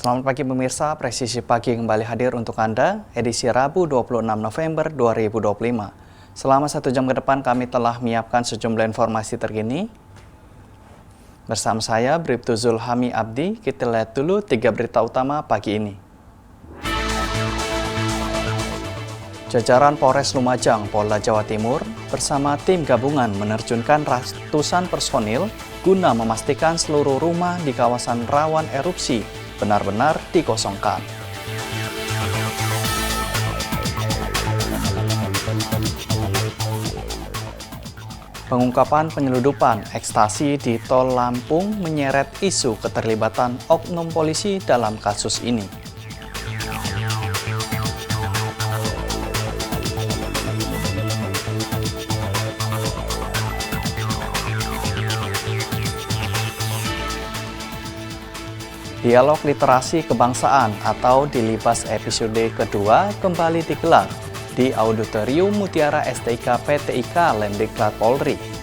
Selamat pagi pemirsa, Presisi Pagi kembali hadir untuk Anda, edisi Rabu 26 November 2025. Selama 1 jam ke depan kami telah menyiapkan sejumlah informasi terkini. Bersama saya, Bribtu Zulhami Abdi, kita lihat dulu 3 berita utama pagi ini. Jajaran Polres Lumajang, Polda Jawa Timur, bersama tim gabungan menerjunkan ratusan personil guna memastikan seluruh rumah di kawasan rawan erupsi benar-benar dikosongkan. Pengungkapan penyeludupan ekstasi di Tol Lampung menyeret isu keterlibatan oknum polisi dalam kasus ini. Dialog Literasi Kebangsaan atau Dilibas episode kedua kembali digelar di Auditorium Mutiara STIK PTIK Lemdiklat Polri.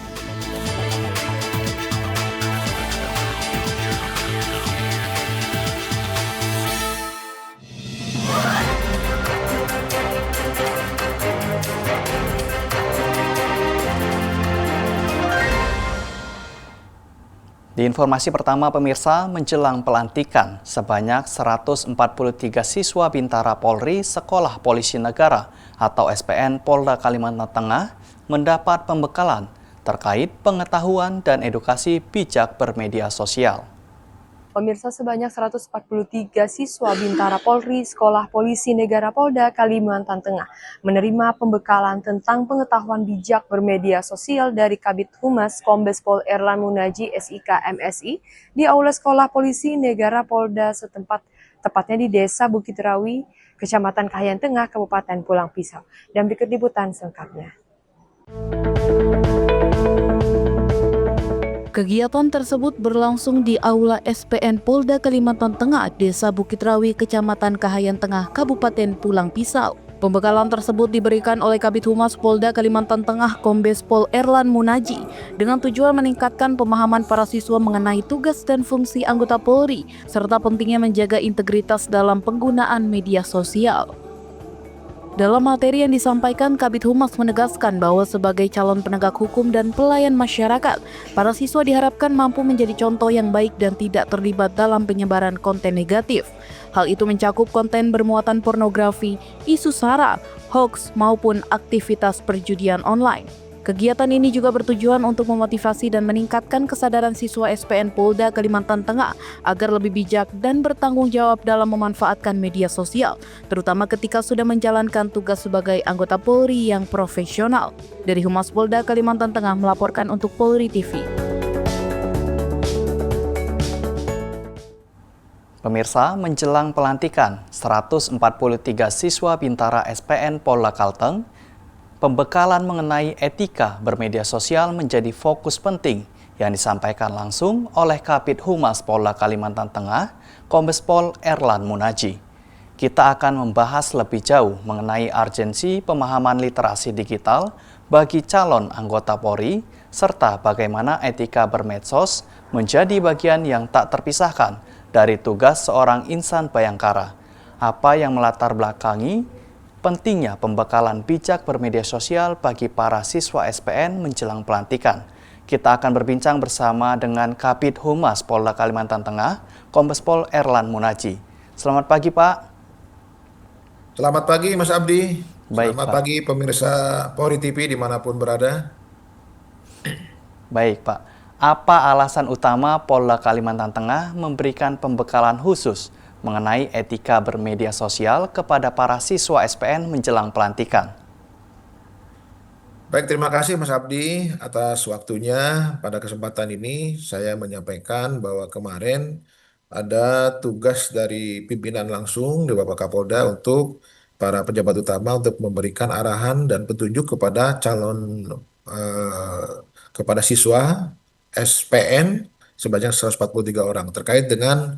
Di informasi pertama pemirsa, menjelang pelantikan, sebanyak 143 siswa Bintara Polri Sekolah Polisi Negara atau SPN Polda Kalimantan Tengah mendapat pembekalan terkait pengetahuan dan edukasi bijak bermedia sosial. Pemirsa, sebanyak 143 siswa Bintara Polri Sekolah Polisi Negara Polda Kalimantan Tengah menerima pembekalan tentang pengetahuan bijak bermedia sosial dari Kabid Humas Kombes Pol Erlan Munaji SIK MSI di Aula Sekolah Polisi Negara Polda setempat, tepatnya di Desa Bukit Rawi, Kecamatan Kahayan Tengah, Kabupaten Pulang Pisau. Dan berikut liputan selengkapnya. Kegiatan tersebut berlangsung di Aula SPN Polda Kalimantan Tengah, Desa Bukit Rawi, Kecamatan Kahayan Tengah, Kabupaten Pulang Pisau. Pembekalan tersebut diberikan oleh Kabid Humas Polda Kalimantan Tengah Kombes Pol Erlan Munaji dengan tujuan meningkatkan pemahaman para siswa mengenai tugas dan fungsi anggota Polri serta pentingnya menjaga integritas dalam penggunaan media sosial. Dalam materi yang disampaikan, Kabid Humas menegaskan bahwa sebagai calon penegak hukum dan pelayan masyarakat, para siswa diharapkan mampu menjadi contoh yang baik dan tidak terlibat dalam penyebaran konten negatif. Hal itu mencakup konten bermuatan pornografi, isu sara, hoax, maupun aktivitas perjudian online. Kegiatan ini juga bertujuan untuk memotivasi dan meningkatkan kesadaran siswa SPN Polda Kalimantan Tengah agar lebih bijak dan bertanggung jawab dalam memanfaatkan media sosial, terutama ketika sudah menjalankan tugas sebagai anggota Polri yang profesional. Dari Humas Polda Kalimantan Tengah melaporkan untuk Polri TV. Pemirsa, menjelang pelantikan 143 siswa Bintara SPN Polda Kalteng, pembekalan mengenai etika bermedia sosial menjadi fokus penting yang disampaikan langsung oleh Kabid Humas Polda Kalimantan Tengah, Kombes Pol Erlan Munaji. Kita akan membahas lebih jauh mengenai urgensi pemahaman literasi digital bagi calon anggota Polri, serta bagaimana etika bermedsos menjadi bagian yang tak terpisahkan dari tugas seorang insan Bayangkara. Apa yang melatar belakangi pentingnya pembekalan bijak bermedia sosial bagi para siswa SPN menjelang pelantikan. Kita akan berbincang bersama dengan Kabid Humas Polda Kalimantan Tengah, Kombes Pol Erlan Munaji. Selamat pagi, Pak. Selamat pagi, Mas Abdi. Baik, Selamat Pak. pagi, pemirsa Polri TV dimanapun berada. Baik, Pak. Apa alasan utama Polda Kalimantan Tengah memberikan pembekalan khusus mengenai etika bermedia sosial kepada para siswa SPN menjelang pelantikan? Baik, terima kasih Mas Abdi atas waktunya. Pada kesempatan ini saya menyampaikan bahwa kemarin ada tugas dari pimpinan langsung di Bapak Kapolda untuk para pejabat utama untuk memberikan arahan dan petunjuk kepada eh, kepada siswa SPN sebanyak 143 orang terkait dengan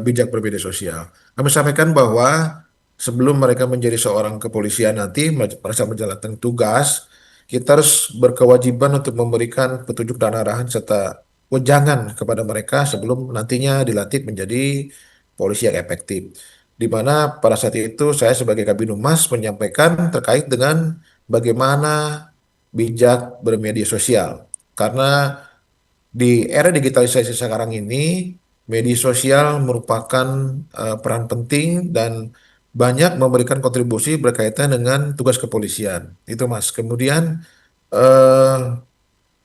bijak bermedia sosial. Kami sampaikan bahwa sebelum mereka menjadi seorang kepolisian nanti, mereka menjalankan tugas, kita harus berkewajiban untuk memberikan petunjuk dan arahan serta wejangan kepada mereka sebelum nantinya dilantik menjadi polisi yang efektif. Di mana pada saat itu saya sebagai Kabid Humas menyampaikan terkait dengan bagaimana bijak bermedia sosial. Karena di era digitalisasi sekarang ini, media sosial merupakan peran penting dan banyak memberikan kontribusi berkaitan dengan tugas kepolisian. Itu Mas. Kemudian eh,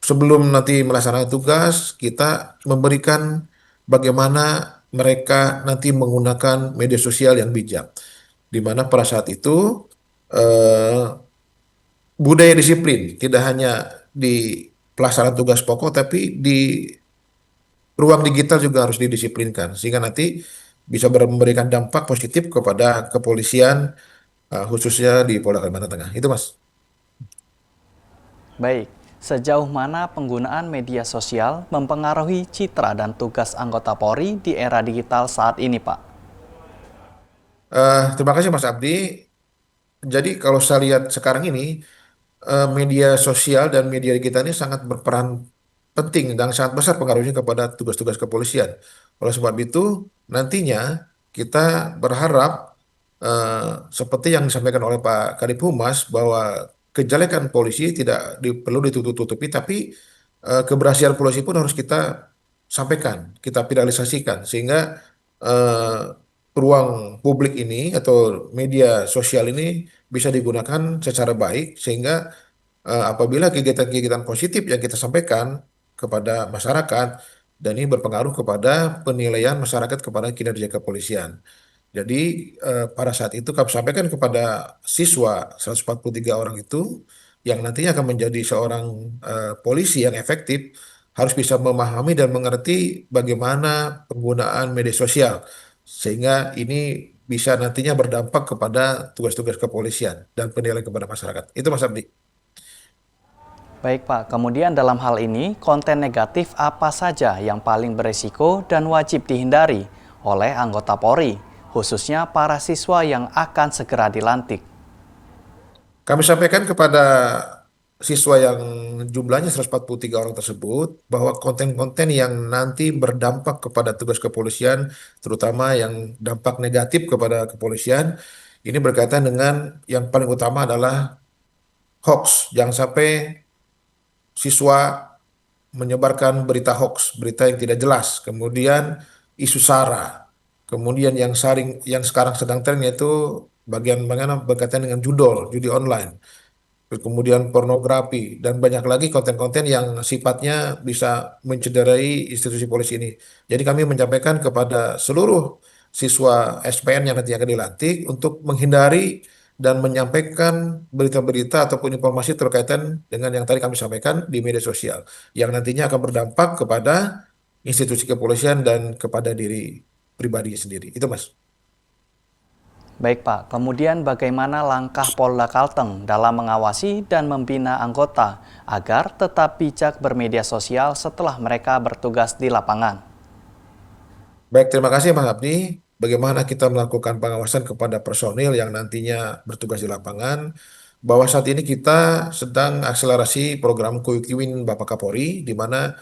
sebelum nanti melaksanakan tugas, kita memberikan bagaimana mereka nanti menggunakan media sosial yang bijak. Di mana pada saat itu eh, budaya disiplin tidak hanya di pelaksanaan tugas pokok, tapi di ruang digital juga harus didisiplinkan sehingga nanti bisa memberikan dampak positif kepada kepolisian khususnya di Polda Kalimantan Tengah. Itu Mas. Baik, sejauh mana penggunaan media sosial mempengaruhi citra dan tugas anggota Polri di era digital saat ini, Pak? Terima kasih Mas Abdi. Jadi kalau saya lihat sekarang ini media sosial dan media digital ini sangat berperan penting dan sangat besar pengaruhnya kepada tugas-tugas kepolisian. Oleh sebab itu, nantinya kita berharap seperti yang disampaikan oleh Pak Kadif Humas bahwa kejelekan polisi tidak perlu ditutup-tutupi, tapi keberhasilan polisi pun harus kita sampaikan, kita finalisasikan sehingga eh, ruang publik ini atau media sosial ini bisa digunakan secara baik sehingga apabila kegiatan-kegiatan positif yang kita sampaikan kepada masyarakat dan ini berpengaruh kepada penilaian masyarakat kepada kinerja kepolisian. Jadi pada saat itu kami sampaikan kepada siswa 143 orang itu yang nantinya akan menjadi seorang polisi yang efektif harus bisa memahami dan mengerti bagaimana penggunaan media sosial sehingga ini bisa nantinya berdampak kepada tugas-tugas kepolisian dan penilaian kepada masyarakat. Itu Mas Abdi. Baik, Pak. Kemudian dalam hal ini, konten negatif apa saja yang paling berisiko dan wajib dihindari oleh anggota Polri, khususnya para siswa yang akan segera dilantik? Kami sampaikan kepada siswa yang jumlahnya 143 orang tersebut bahwa konten-konten yang nanti berdampak kepada tugas kepolisian, terutama yang dampak negatif kepada kepolisian, ini berkaitan dengan yang paling utama adalah hoax. Jangan sampai siswa menyebarkan berita hoax, berita yang tidak jelas, kemudian isu SARA, kemudian yang sekarang sedang tren yaitu bagian bagaimana berkaitan dengan judi online, kemudian pornografi, dan banyak lagi konten-konten yang sifatnya bisa mencederai institusi polisi ini. Jadi kami menyampaikan kepada seluruh siswa SPN yang nanti akan dilantik untuk menghindari dan menyampaikan berita-berita ataupun informasi terkaitan dengan yang tadi kami sampaikan di media sosial, yang nantinya akan berdampak kepada institusi kepolisian dan kepada diri pribadi sendiri. Itu Mas. Baik, Pak. Kemudian bagaimana langkah Polda Kalteng dalam mengawasi dan membina anggota agar tetap bijak bermedia sosial setelah mereka bertugas di lapangan? Baik, terima kasih Mas Abdi. Bagaimana kita melakukan pengawasan kepada personil yang nantinya bertugas di lapangan, bahwa saat ini kita sedang akselerasi program Quick Win Bapak Kapolri, di mana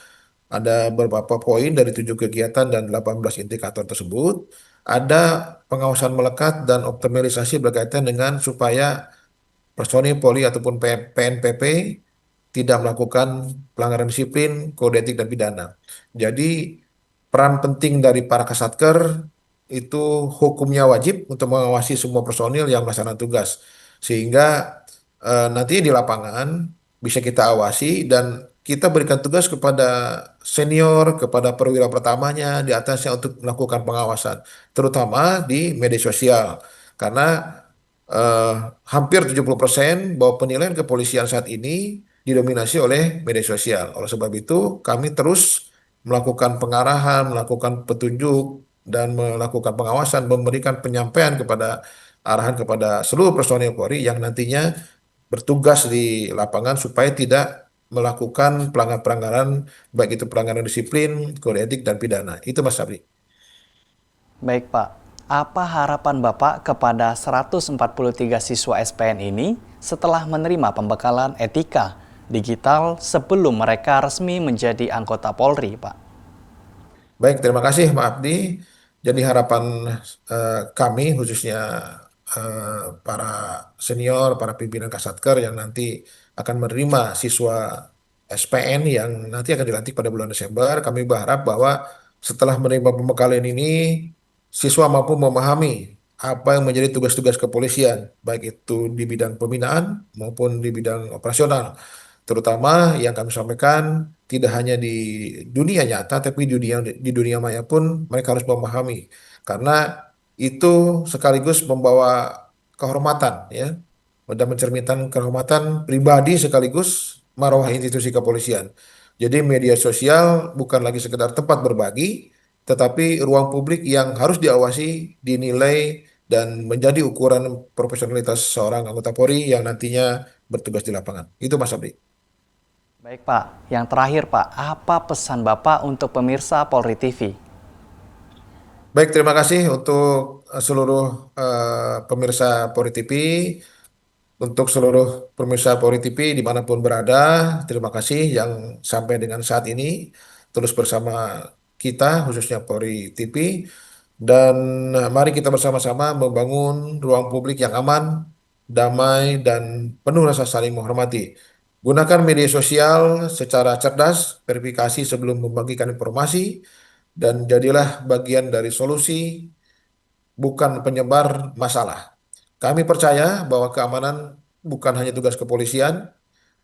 ada beberapa poin dari 7 kegiatan dan 18 indikator tersebut. Ada pengawasan melekat dan optimalisasi berkaitan dengan supaya personil Polri ataupun PNPP tidak melakukan pelanggaran disiplin, kode etik, dan pidana. Jadi peran penting dari para Kasatker itu hukumnya wajib untuk mengawasi semua personil yang melaksanakan tugas. Sehingga nanti di lapangan bisa kita awasi dan kita berikan tugas kepada senior, kepada perwira pertamanya di atasnya untuk melakukan pengawasan, terutama di media sosial. Karena eh, hampir 70% bahwa penilaian kepolisian saat ini didominasi oleh media sosial. Oleh sebab itu, kami terus melakukan pengarahan, melakukan petunjuk, dan melakukan pengawasan, memberikan penyampaian kepada arahan kepada seluruh personil Polri yang nantinya bertugas di lapangan supaya tidak melakukan pelanggaran-pelanggaran, baik itu pelanggaran disiplin, kode etik, dan pidana. Itu Mas Sabri. Baik, Pak. Apa harapan Bapak kepada 143 siswa SPN ini setelah menerima pembekalan etika digital sebelum mereka resmi menjadi anggota Polri, Pak? Baik, terima kasih Pak Abdi. Jadi harapan kami khususnya para senior, para pimpinan Kasatker yang nanti akan menerima siswa SPN yang nanti akan dilantik pada bulan Desember, kami berharap bahwa setelah menerima pembekalan ini, siswa mampu memahami apa yang menjadi tugas-tugas kepolisian, baik itu di bidang pembinaan maupun di bidang operasional. Terutama yang kami sampaikan tidak hanya di dunia nyata, tapi di dunia maya pun mereka harus memahami, karena itu sekaligus membawa kehormatan, ya, dan mencerminkan kehormatan pribadi sekaligus marwah institusi kepolisian. Jadi media sosial bukan lagi sekedar tempat berbagi, tetapi ruang publik yang harus diawasi, dinilai, dan menjadi ukuran profesionalitas seorang anggota Polri yang nantinya bertugas di lapangan. Itu Mas Abdi. Baik Pak, yang terakhir Pak, apa pesan Bapak untuk pemirsa Polri TV? Baik, terima kasih untuk seluruh pemirsa Polri TV. Untuk seluruh pemirsa Polri TV dimanapun berada, terima kasih yang sampai dengan saat ini terus bersama kita, khususnya Polri TV. Dan mari kita bersama-sama membangun ruang publik yang aman, damai, dan penuh rasa saling menghormati. Gunakan media sosial secara cerdas, verifikasi sebelum membagikan informasi, dan jadilah bagian dari solusi, bukan penyebar masalah. Kami percaya bahwa keamanan bukan hanya tugas kepolisian,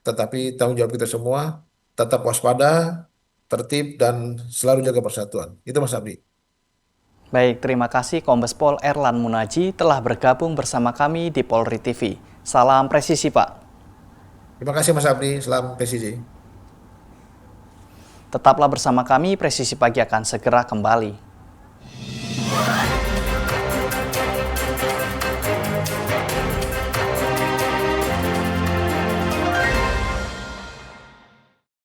tetapi tanggung jawab kita semua. Tetap waspada, tertib, dan selalu jaga persatuan. Itu Mas Abdi. Baik, terima kasih Kombes Pol Erlan Munaji telah bergabung bersama kami di Polri TV. Salam presisi Pak. Terima kasih Mas Abdi, salam presisi. Tetaplah bersama kami, Presisi Pagi akan segera kembali.